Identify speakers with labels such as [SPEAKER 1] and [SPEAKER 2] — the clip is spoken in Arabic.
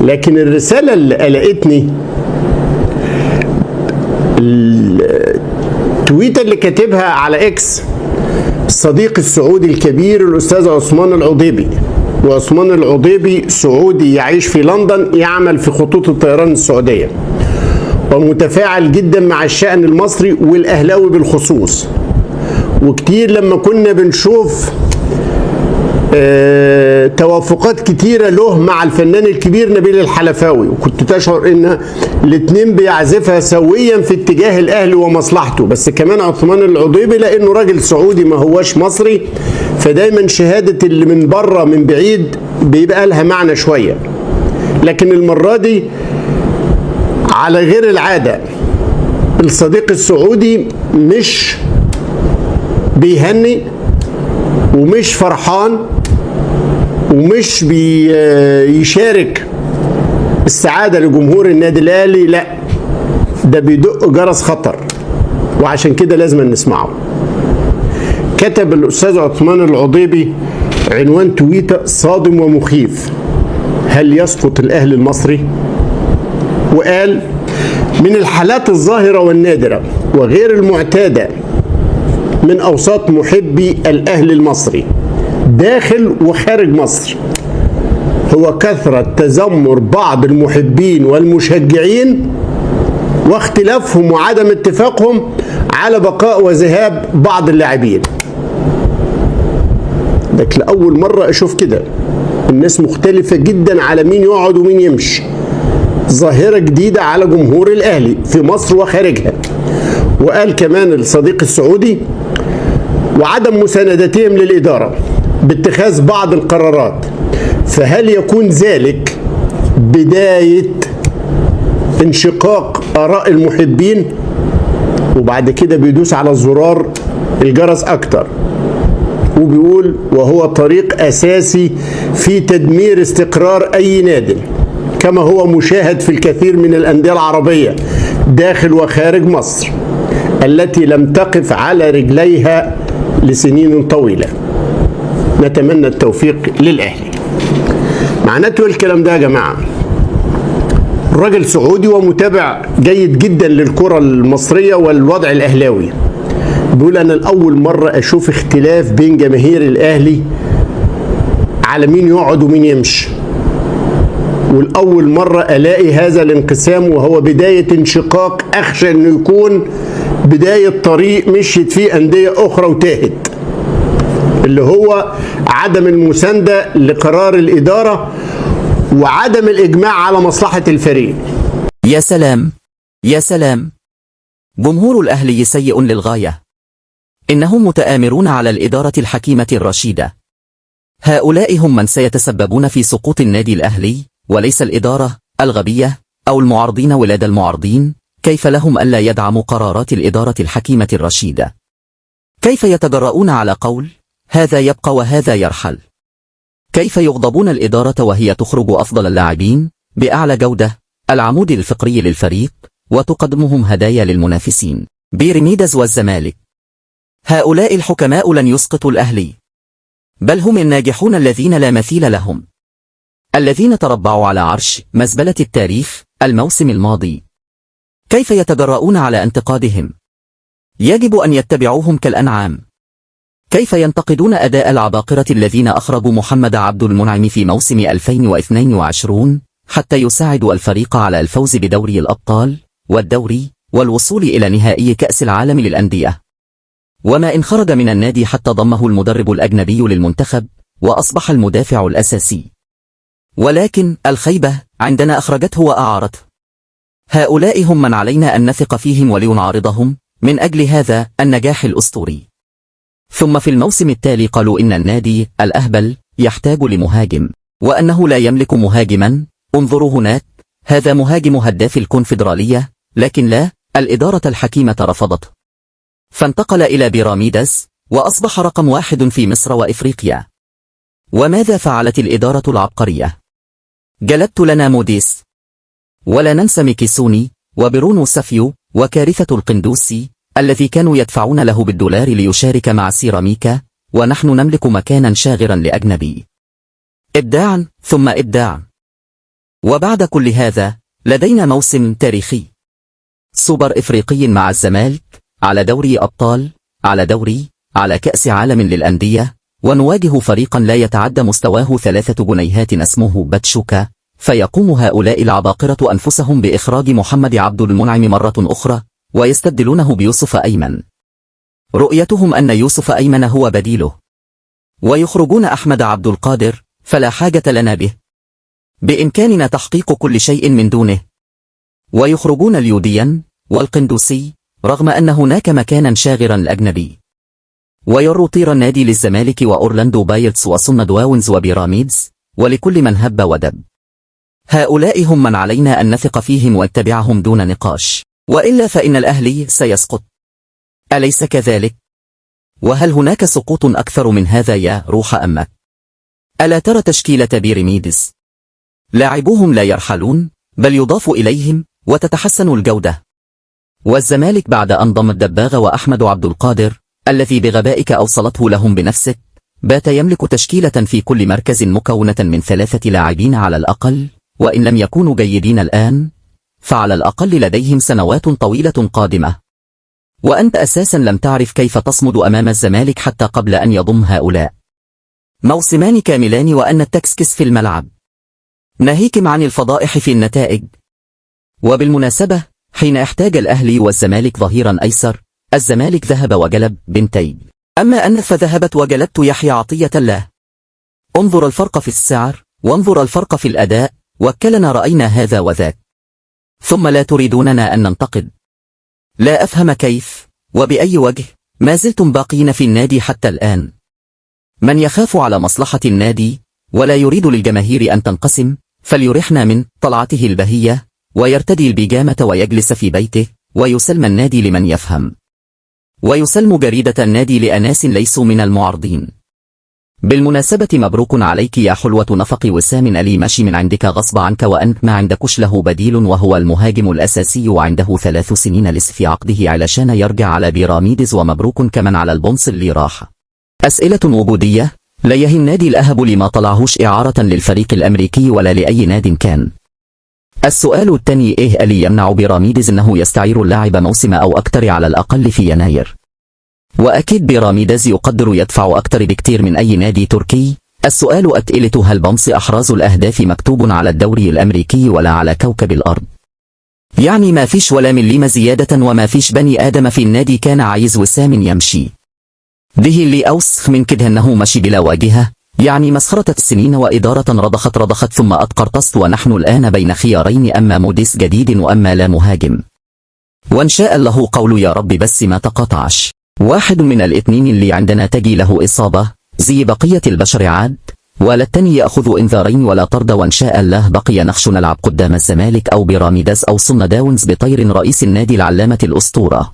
[SPEAKER 1] لكن الرسالة اللي قلقتني التويتة اللي كاتبها على اكس الصديق السعودي الكبير الأستاذ عثمان العضيبي. وعثمان العضيبي سعودي يعيش في لندن، يعمل في خطوط الطيران السعودية، ومتفاعل جدا مع الشأن المصري والأهلاوي بالخصوص. وكتير لما كنا بنشوف توافقات كتيرة له مع الفنان الكبير نبيل الحلفاوي، وكنت تشعر ان الاتنين بيعزفها سويا في اتجاه الاهلي ومصلحته. بس كمان عثمان العضيبي لانه راجل سعودي ما هوش مصري، فدايما شهادة اللي من بره من بعيد بيبقى لها معنى شوية. لكن المرة دي على غير العادة، الصديق السعودي مش بيهني ومش فرحان ومش بيشارك السعادة لجمهور النادي الأهلي، لا ده بيدق جرس خطر، وعشان كده لازم نسمعه. كتب الأستاذ عثمان العضيبي عنوان تويتة صادم ومخيف: هل يسقط الأهلي المصري؟ وقال: من الحالات الظاهرة والنادرة وغير المعتادة من أوساط محبي الأهلي المصري داخل وخارج مصر هو كثرة تذمر بعض المحبين والمشجعين واختلافهم وعدم اتفاقهم على بقاء وذهاب بعض اللاعبين. لكن لأول مرة أشوف كده، الناس مختلفة جدا على مين يقعد ومين يمشي. ظاهرة جديدة على جمهور الأهلي في مصر وخارجها. وقال كمان الصديق السعودي: وعدم مساندتهم للإدارة باتخاذ بعض القرارات، فهل يكون ذلك بداية انشقاق آراء المحبين؟ وبعد كده بيدوس على زرار الجرس أكتر وبيقول: وهو طريق أساسي في تدمير استقرار أي نادي، كما هو مشاهد في الكثير من الأندية العربية داخل وخارج مصر التي لم تقف على رجليها لسنين طويلة. نتمنى التوفيق للأهلي. معناته الكلام ده يا جماعة، الراجل سعودي ومتابع جيد جدا للكرة المصرية والوضع الأهلاوي، بيقول: أنا لأول مرة أشوف اختلاف بين جماهير الأهلي على مين يقعد ومين يمشي، والأول مرة ألاقي هذا الانقسام وهو بداية انشقاق أخشى أنه يكون بداية طريق مشيت فيه أندية أخرى وتاهت، اللي هو عدم المساندة لقرار الإدارة وعدم الإجماع على مصلحة الفريق.
[SPEAKER 2] يا سلام يا سلام، جمهور الأهلي سيء للغاية، إنهم متآمرون على الإدارة الحكيمة الرشيدة. هؤلاء هم من سيتسببون في سقوط النادي الأهلي، وليس الإدارة الغبية أو المعارضين ولاد المعارضين. كيف لهم ألا يدعموا قرارات الإدارة الحكيمة الرشيدة؟ كيف يتجرؤون على قول هذا يبقى وهذا يرحل؟ كيف يغضبون الإدارة وهي تخرج أفضل اللاعبين بأعلى جودة، العمود الفقري للفريق، وتقدمهم هدايا للمنافسين بيراميدز والزمالك؟ هؤلاء الحكماء لن يسقطوا الأهلي، بل هم الناجحون الذين لا مثيل لهم، الذين تربعوا على عرش مزبلة التاريخ الموسم الماضي. كيف يتجرؤون على انتقادهم؟ يجب أن يتبعوهم كالأنعام. كيف ينتقدون أداء العباقرة الذين أخرجوا محمد عبد المنعم في موسم 2022 حتى يساعدوا الفريق على الفوز بدوري الأبطال والدوري والوصول إلى نهائي كأس العالم للأندية؟ وما إن خرج من النادي حتى ضمه المدرب الأجنبي للمنتخب وأصبح المدافع الأساسي، ولكن الخيبة عندنا أخرجته وأعارته. هؤلاء هم من علينا أن نثق فيهم ولنعارضهم من أجل هذا النجاح الأسطوري. ثم في الموسم التالي قالوا إن النادي الأهبل يحتاج لمهاجم، وأنه لا يملك مهاجما. انظروا هناك، هذا مهاجم هداف الكونفدرالية، لكن لا، الإدارة الحكيمة رفضته، فانتقل إلى بيراميدز وأصبح رقم 1 في مصر وإفريقيا. وماذا فعلت الإدارة العبقرية؟ جلبت لنا موديس، ولا ننسى ميكيسوني وبرونو سافيو وكارثة القندوسي الذي كانوا يدفعون له بالدولار ليشارك مع سيراميكا، ونحن نملك مكانا شاغرا لأجنبي. إبداعا ثم إبداع. وبعد كل هذا لدينا موسم تاريخي، سوبر إفريقي مع الزمالك، على دوري أبطال، على دوري، على كأس عالم للأندية، ونواجه فريقا لا يتعدى مستواه 3 جنيهات اسمه باتشوكا، فيقوم هؤلاء العباقرة أنفسهم بإخراج محمد عبد المنعم مرة أخرى ويستبدلونه بيوسف أيمن. رؤيتهم أن يوسف أيمن هو بديله، ويخرجون أحمد عبد القادر، فلا حاجة لنا به، بإمكاننا تحقيق كل شيء من دونه. ويخرجون اليوديان والقندوسي رغم أن هناك مكانا شاغرا الأجنبي، ويروطير النادي للزمالك وأورلاندو بايرتس وصن داونز وبيراميدز ولكل من هب ودب. هؤلاء هم من علينا أن نثق فيهم ونتبعهم دون نقاش، وإلا فإن الأهلي سيسقط. أليس كذلك؟ وهل هناك سقوط أكثر من هذا يا روح أمك؟ ألا ترى تشكيلة بيراميدز؟ لاعبوهم لا يرحلون، بل يضاف إليهم وتتحسن الجودة. والزمالك بعد أن ضم الدباغ وأحمد عبد القادر الذي بغبائك أوصلته لهم بنفسك، بات يملك تشكيلة في كل مركز مكونة من 3 لاعبين على الأقل، وإن لم يكونوا جيدين الآن فعلى الأقل لديهم سنوات طويلة قادمة. وأنت أساسا لم تعرف كيف تصمد أمام الزمالك حتى قبل أن يضم هؤلاء. موسمان كاملان وأن تكسكس في الملعب، ناهيكم عن الفضائح في النتائج. وبالمناسبة حين احتاج الأهلي والزمالك ظهيرا أيسر، الزمالك ذهب وجلب بنتيج، أما أن فذهبت وجلبت يحيى عطية الله. انظر الفرق في السعر، وانظر الفرق في الأداء، وكلنا رأينا هذا وذاك، ثم لا تريدوننا أن ننتقد. لا أفهم كيف وبأي وجه ما زلتم باقين في النادي حتى الآن. من يخاف على مصلحة النادي ولا يريد للجماهير أن تنقسم فليرحنا من طلعته البهية ويرتدي البيجامة ويجلس في بيته، ويسلم النادي لمن يفهم، ويسلم جريدة النادي لأناس ليسوا من المعارضين. بالمناسبة مبروك عليك يا حلوة نفق وسام، ألي ماشي من عندك غصب عنك، وأنت ما عندكش له بديل، وهو المهاجم الأساسي وعنده 3 سنين لسه في عقده علشان يرجع على بيراميدز، ومبروك كمان على البونص اللي راح. أسئلة وجودية، لا يهي النادي الأهب لما طلعهوش إعارة للفريق الأمريكي ولا لأي ناد كان. السؤال الثاني، إيه اللي يمنع بيراميدز أنه يستعير اللاعب موسم أو أكتر على الأقل في يناير؟ وأكيد بيراميدز يقدر يدفع أكتر بكتير من أي نادي تركي. السؤال الثالث، هل بمص أحراز الأهداف مكتوب على الدوري الأمريكي ولا على كوكب الأرض؟ يعني ما فيش ولا مليمة زيادة، وما فيش بني آدم في النادي كان عايز وسام يمشي. ده اللي أوسخ من كده أنه مشي بلا واجهة، يعني مسخرة السنين وإدارة رضخت ثم أتقرطست، ونحن الآن بين خيارين، أما موديس جديد وأما لا مهاجم، وإن شاء الله قول يا رب بس ما تقاطعش واحد من الاثنين اللي عندنا تجي له إصابة زي بقية البشر عاد، ولا التاني يأخذ إنذارين ولا طرد، وإن شاء الله بقي نخش نلعب قدام الزمالك أو بيراميدز أو صن داونز بطير رئيس النادي العلامة الأسطورة.